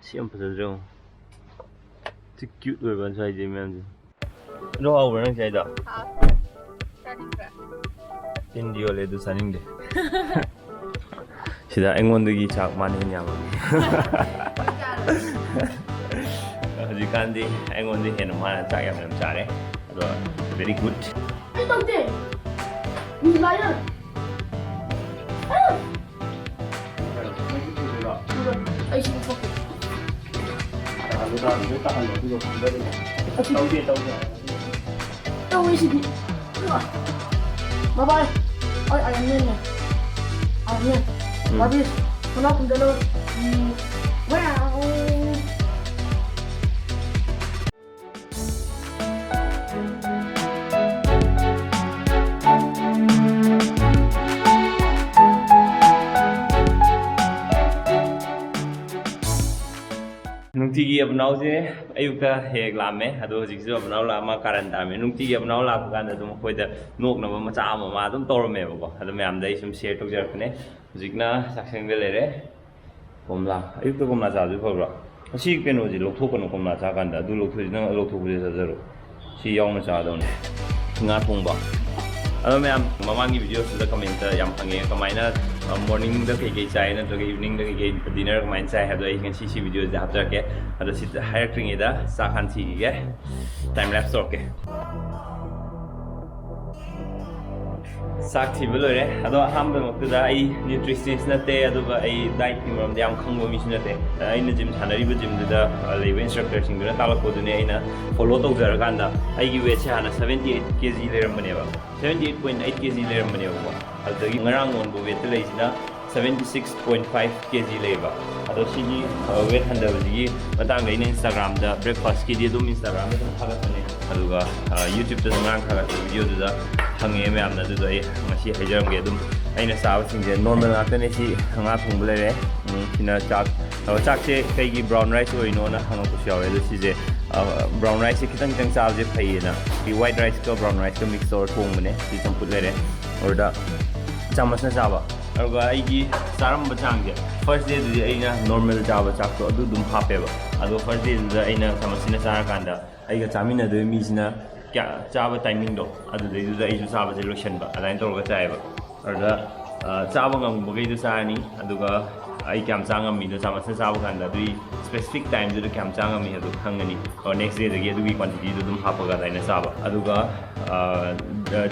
Siam Padro. It's a cute one, so I demand. No, over and say that. India led to Sunning Day. She that England the Chak Man in Yam. You can't the England the Henman and Chayam and Chare. Very good. I don't think. You liar. I should fuck it. Don't waste it. Bye bye. I am here. I'm here. Bobby, come up and go. Wow. Nungtigi abnau je ayuka heg lame ado jiksu abnau lama karan dame nungtigi abnau la kan adum khoida nok na ma cha ma ma dum torme bo ado myam dai sum share tok jarkne jikna sakseng de lere komla ayuka komla cha ju phobra asi keno ji lokthok kono komla cha kan da du lokthoi na lokthok bu je jaro si yaw na cha don nga thongba ado myam mamangi video su da comment yam phange kamaina morning the kei chai na to evening the kei dinner main chai ha do I can see video da hapta ke ado sit hiring ida sa khan thi ge time lapse okay sak thi bolore ado ham ba mok da I nutritionist na te ado ba I diet ni ram yam khang bo mi sin te I na gym thanari ba gym da level instructor sing da talak ko dune ina follow to jar kan da I gi weight cha na 78 kg le ram bane ba 78.8 kg le ram bane ba ado gi ngarang on bo weight le sina 76.5 kg leba ado sigi weight handa ji matang ga Instagram da breakfast ki di dum Instagram da thagat ne aduga YouTube da ngang thagat video da hange me amna du dai ngasi hajaram ge dum aina saw sing je normal na tane si nga thung bele re kina chak che kai gi brown rice oi no na hang ko shawe da si je brown rice kitang kitang saw je phai na ki white rice ko brown rice ko mix or thong mane si cham put le re or da chamas na sawa aruga ai gi saram bachang je first day du aina normal jawa chak to adu dum hape ba ado first day da aina samasina sara kanda ai ga chamina de mi sina kya chaba timing do adu de du ai ju chaba je lotion ba alain to ga chai ba arda chaba ngam bo ge du sani aduga ai kyam changam mi do samasina chaba kanda du specific time du kyam changam mi adu khangani or next day de ge du gi quantity du dum hapa ga daina chaba aduga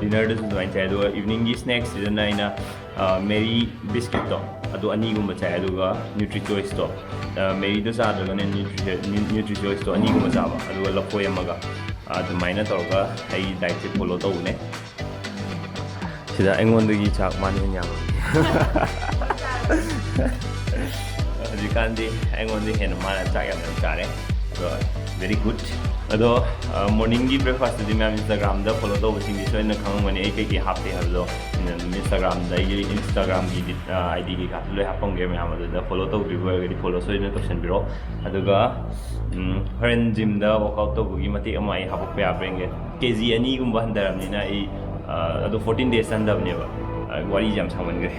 dinner du du chai do evening gi snacks du na ina Mary biscuit to adu ani gum chai aduga nutri choice to Mary do sa daga ne nutri choice to ani gum chaba aduga lapoi amaga adu maina to ga ai diet se follow to ne sida engon gi chak man hin yang adu kan di engon di hen man chak yam chare ado very good ado morning gi breakfast di me Instagram da follow to sing di so na khang mani ai kai happy ha do Instagram da Instagram gi ID gi ka lo hapong ge me amadu da follow to review gi follow so na to send biro aduga horen gym da workout to gi mati ama ai hapok pa brenge kg ani gum ba handaram ni na ai adu 14 days handam ne ba wari jam saman ge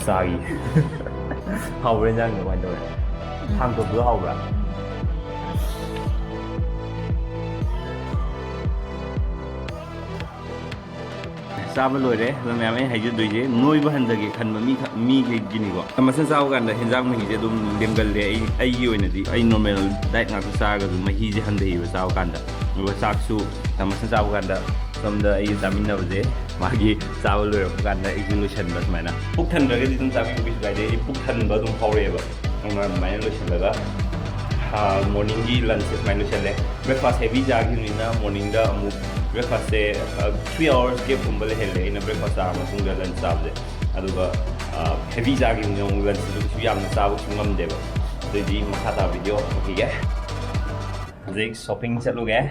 sagi how ren jang ne wan do hang to bu how ba Saba loi re, la me ame haji doi je, noi ba handa ge khan mi ge gini go. Amasan saw kan da hinjang mahi je dum lemgal le ai gi oina di ai normal diet nga ku sa ga dum mahi je handa hi saw kan da. Ngo sak su amasan saw kan da som da ai zamin na je magi saw loi kan da exhibition bas mai na. Puk than ra ge di dum sa bi ku ga de puk than ba dum phore ba. Ngma mai lo chen ga morning gi lunch mai lo chen le. Breakfast heavy ja gi ni na morning da amu breakfast se 3 hours ke pumbal hele ina breakfast a ma tunga lunch sabje aduga heavy jagi ngong lunch du yam na sabu ngam deba de di makata video ki ge zik shopping chatlu ge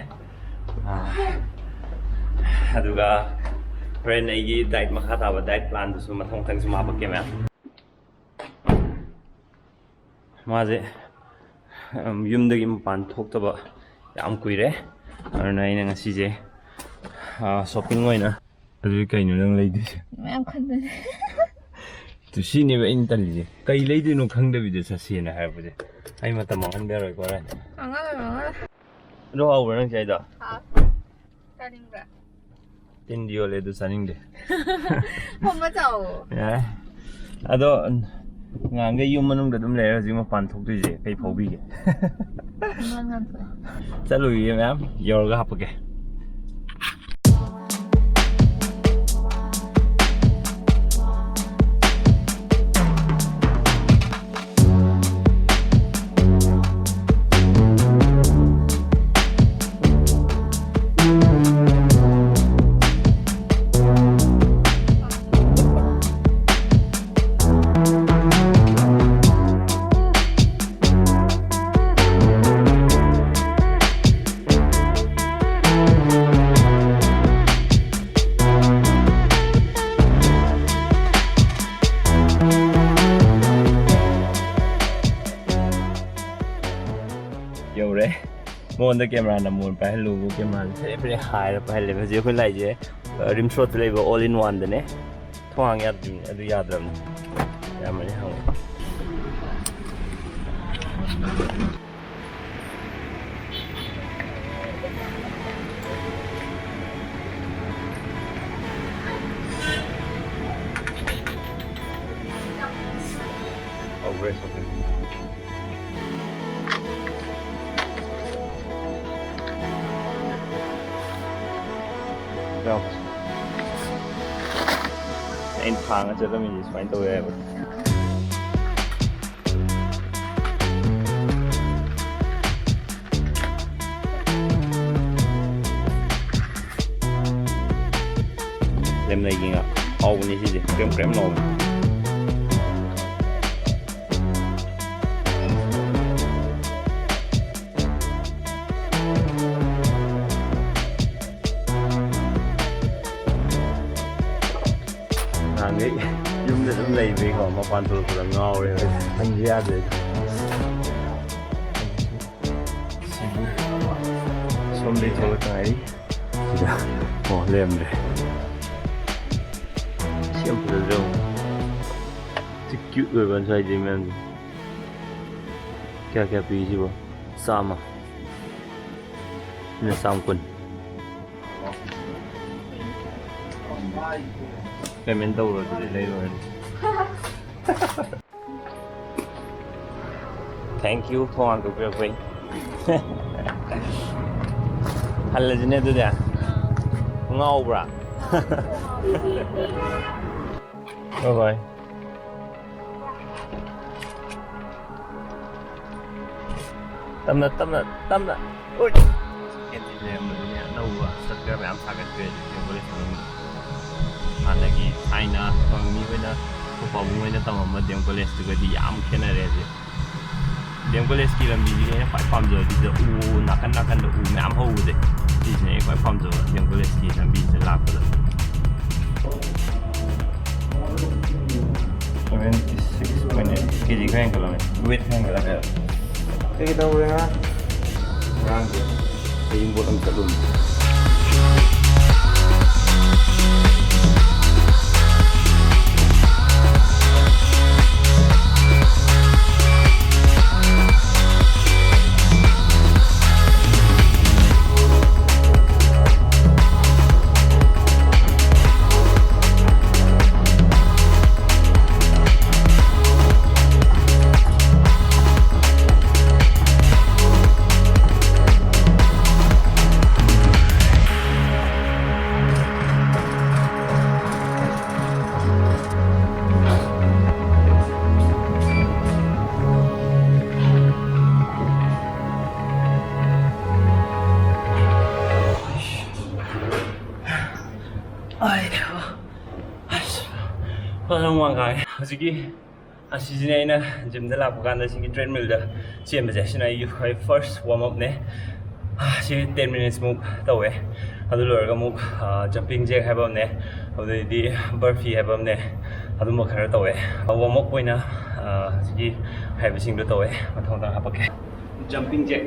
aduga friend ai gi diet makata ba diet plan du su ma thong thang su ma ba ke ma je yum de gi pan thok ta ba yam kuire arna ina ngasi je shopping oina adu kai no nang leidi Ma'am khanda tu si ne ba in tal je kai leidi no khang da bi de sa si na ha bu je ꯑꯩ ꯃꯇꯝ ꯃꯥꯡꯍꯟꯕꯤꯔꯣꯏꯀꯣ ꯔꯦꯟ ꯃꯥꯡꯍꯜꯂꯦ ꯑꯗꯨ ꯍꯥꯎꯕ꯭ꯔꯥ ꯅꯪ ꯆꯥꯏꯗꯣ ꯆꯥꯅꯤꯡꯕ꯭ꯔꯥ ꯇꯤꯟꯗꯤ ꯌꯣꯜꯂꯦ ꯑꯗꯨ ꯆꯥꯅꯤꯡꯗꯦ ꯐꯝꯃ ꯆꯥꯎꯋꯣ ꯌꯥꯔꯦ ꯑꯗꯣ ꯉꯍꯥꯟꯈꯩ ꯌꯨꯝ ꯃꯅꯨꯡꯗ ꯑꯗꯨꯝ ꯂꯩꯔꯦ ꯍꯧꯖꯤꯛ ꯃꯄꯥꯟ ꯊꯣꯛꯇꯣꯏꯁꯦ ꯀꯩ ꯐꯥꯎꯕꯤꯒꯦ ꯆꯠꯂꯨꯏꯒꯦ ꯃꯌꯥꯝ ꯌꯧꯔꯒ ꯍꯥꯞꯄꯒꯦ ꯌꯧꯔꯦ ꯃꯉꯣꯟꯗ ꯀꯦꯃꯦꯔꯥ ꯅꯝꯃꯣꯟ ꯄꯥꯏꯍꯜꯂꯨꯕꯨ ꯀꯦꯃꯦꯔꯥꯁꯦ ꯐꯦꯔꯦ ꯐꯦꯔꯦ ꯍꯥꯏꯔ ꯄꯥꯏꯍꯜꯂꯦ ꯍꯧꯖꯤꯛ ꯑꯩꯈꯣꯏ ꯂꯥꯛꯏꯁꯦ ꯔꯤꯝꯁ ꯔꯣꯗꯇ ꯂꯩꯕ ꯑꯣꯜ ꯏꯟ ꯋꯥꯟꯗꯅꯦ ꯊꯣꯡꯍꯥꯡ ꯌꯥꯗ꯭ꯔꯤꯕꯅꯤ ꯑꯗꯨ ꯌꯥꯗ꯭ꯔꯕꯅꯤ ꯌꯥꯝꯃꯅꯤ ꯍꯪꯉꯦ ꯑꯩꯅ ꯊꯥꯡꯉ ꯆꯠꯂꯝꯃꯤꯁꯦ ꯁꯨꯃꯥꯏꯅ ꯇꯧꯋꯦ ꯍꯥꯏꯕ ꯂꯦꯝꯅꯩꯒꯤ ꯉꯥ ꯍꯥꯎꯕꯅꯤ ꯁꯤꯁꯦ ꯀ꯭ꯔꯦꯝ ꯀ꯭ꯔꯦꯝ ꯂꯥꯎꯕꯅꯤ ꯅꯍꯥꯟꯈꯩ ꯌꯨꯝꯗ ꯑꯗꯨꯝ ꯂꯩꯕꯩꯀꯣ ꯃꯄꯥꯟ ꯊꯣꯛꯂꯛꯄꯗ ꯉꯥꯎꯔꯦ ꯍꯟꯁꯦ ꯌꯥꯗ꯭ꯔꯦ ꯁꯣꯝꯗꯩ ꯊꯣꯛꯂꯛꯇ ꯉꯥꯏꯔꯤ ꯁꯤꯗ ꯂꯩꯔꯝꯗ꯭ꯔꯦ ꯁꯤ ꯌꯥꯝ ꯐꯖꯗ꯭ꯔꯣ ꯁꯤ ꯀ꯭ꯌꯨꯠ ꯑꯣꯏꯕ ꯉꯁꯥꯏꯗꯤ ꯃꯌꯥꯝꯁꯦ ꯀꯌꯥ ꯀꯌꯥ ꯄꯤꯁꯤꯕꯣ 100 ꯁꯤꯅ 120 ꯄꯦꯃꯦꯟ ꯇꯧꯔꯣ ꯑꯗꯨꯗꯤ ꯂꯩꯔꯣꯏ ꯊꯦꯡꯛ ꯌꯨ ꯊꯣꯡ ꯍꯥꯡꯗꯣꯛꯄꯤꯔꯛꯄꯩ ꯍꯜꯂꯁꯤꯅꯦ ꯑꯗꯨꯗꯤ ꯉꯥꯎꯕ꯭ꯔꯥ ꯍꯣꯏ ꯍꯣꯏ ꯇꯞꯅ ꯇꯞꯅ ꯇꯞꯅ ꯀꯦꯟꯇꯤꯟ ꯂꯩꯔꯝꯕꯗꯨꯅꯦ ꯑꯅꯧꯕ ꯁꯠꯀꯔ ꯃꯌꯥꯝ ꯁꯥꯒꯠꯈ꯭ꯔꯦ ꯀꯣꯂꯦꯖ ꯃꯅꯨꯡꯗ ꯍꯥꯟꯅꯒꯤ ꯊꯥꯏꯅ ꯃꯤ ꯈꯣꯏꯅ ꯄꯥꯕꯨꯡ ꯑꯣꯏꯅ ꯇꯝꯃꯝꯕ ꯗꯤ ꯑꯦꯝ ꯀꯣꯂꯦꯖꯇꯨꯒꯗꯤ ꯌꯥꯝ ꯈꯦꯠꯅꯔꯦ ꯍꯧꯖꯤꯛ ꯗꯤ ꯑꯦꯝ ꯀꯣꯂꯦꯖꯀꯤ ꯂꯝꯕꯤꯁꯤꯅ ꯑꯩꯅ ꯈ꯭ꯋꯥꯏ ꯄꯥꯝꯖꯕꯗꯨꯗ ꯎ ꯅꯥꯀꯟ ꯅꯥꯀꯟꯗ ꯎ ꯃꯌꯥꯝ ꯍꯧꯕꯁꯦ ꯁꯤꯁꯤꯅ ꯑꯩꯅ ꯈ꯭ꯋꯥꯏ ꯄꯥꯝꯖꯕ ꯗꯤ ꯑꯦꯝ ꯀꯣꯂꯦꯖꯀꯤ ꯂꯝꯕꯤꯁꯤꯗ ꯂꯥꯛꯄꯗ 76.8 kg ꯈꯔ ꯍꯦꯟꯒꯠꯂꯝꯃꯦ ꯋꯦꯠ ꯈꯔ ꯍꯦꯟꯒꯠꯂꯒ ꯀꯩ ꯇꯧꯔꯦ ꯉꯔꯥꯡꯁꯦ ꯍꯌꯤꯡꯕꯣꯠ ꯑꯃ ꯆꯠꯂꯨꯅꯤ ꯍꯧꯖꯤꯛꯀꯤ ꯑꯁꯤꯁꯤꯅꯦ ꯑꯩꯅ ꯖꯤꯝꯗ ꯂꯥꯛꯄ ꯀꯥꯟꯗ ꯁꯤꯒꯤ ꯇ꯭ꯔꯦꯗꯃꯤꯜꯗ ꯆꯦꯟꯕꯁꯦ ꯁꯤꯅ ꯑꯩꯒꯤ ꯈ꯭ꯋꯥꯏ ꯐꯥꯔꯁ ꯋꯥꯔꯝ ꯑꯞꯅꯦ ꯁꯤ 10 ꯃꯤꯅꯤꯠꯁꯃꯨꯛ ꯇꯧꯋꯦ ꯑꯗꯨ ꯂꯣꯏꯔꯒ ꯑꯃꯨꯛ ꯖꯝꯄꯤꯡ ꯖꯦꯛ ꯍꯥꯏꯕ ꯑꯃꯅꯦ ꯑꯗꯨꯗꯩꯗꯤ ꯕꯔꯐꯤ ꯍꯥꯏꯕ ꯑꯃꯅꯦ ꯑꯗꯨꯝꯕ ꯈꯔ ꯇꯧꯋꯦ ꯋꯥꯔꯝ ꯑꯞ ꯑꯣꯏꯅ ꯍꯧꯖꯤꯛꯀꯤ ꯍꯥꯏꯕꯁꯤꯡꯗꯣ ꯇꯧꯋꯦ ꯃꯊꯪ ꯃꯊꯪ ꯍꯥꯞꯄꯛꯀꯦ jumping Jack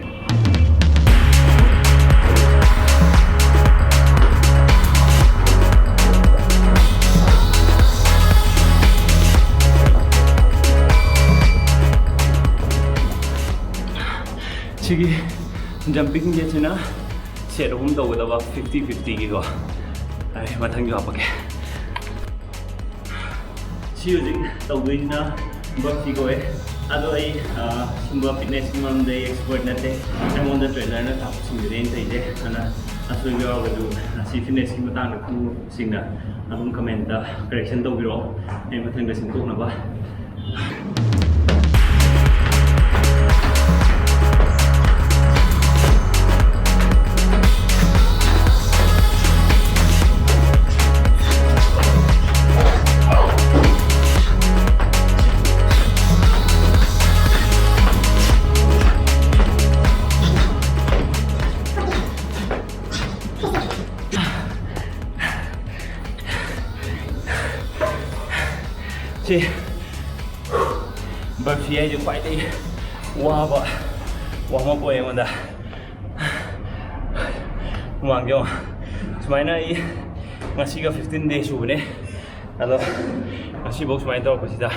Sigi jumping jet na set home tawgdaba 50-50 gi ko ai mathang jo apake si hojik tawdina bakti ko e ado ai simba fitness mam dai expert na te amon da trainer na ta sing rain tai je ana asu yo ga du si fitness ki matang na ku sing na adum comment da correction tawbiro ai mathang da sing tok na ba si Burpee ai quite đi wow vợ wow mà bồi em đã hoàng cho mấy này ngasih ka 15 days udah nih atau ngasih box main tau kita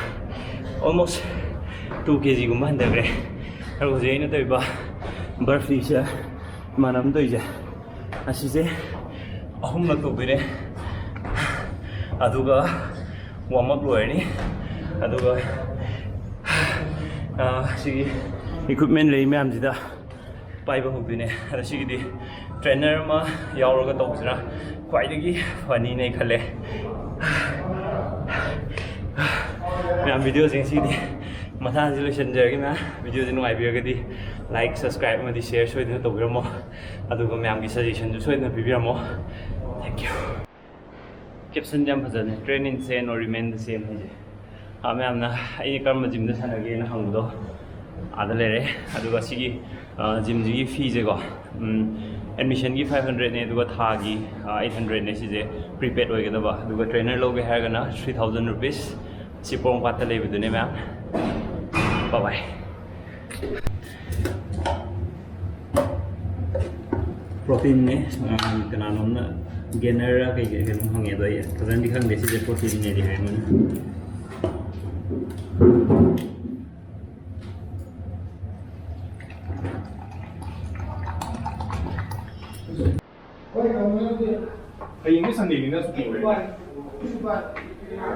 almost 2 kg gumban deh bre kalau jadi ini tuh iba Burpee sih mana tuh aja ngasih sih ahum lah tuh bere aduga warm up loh ini aduga si equipment lagi macam kita pai bah hobi nih ada si gini trainer mah ya orang kata usra quite lagi funny nih kale macam video sing si di masa resolution jadi mana video ini ngai biar kadi like subscribe mah di share so itu tahu berapa aduga macam di suggestion so itu nabi berapa thank you caption jam fajar nih train in same or remain the same aja hame amna ai karma gym da sanage na hangdo adale re aduga sigi gym ji fee je go admission gi 500 ne aduga tha gi 800 ne si je prepaid hoige da ba aduga trainer loge ha ga na 3000 rupees sipong pat le bidu ne ma'am bye bye protein ne kana non na gainer ka ge ge hange do ya kazan di khang de si je protein ne di hai mun Hãy subscribe cho kênh Ghiền Mì Gõ để không bỏ lỡ những video hấp dẫn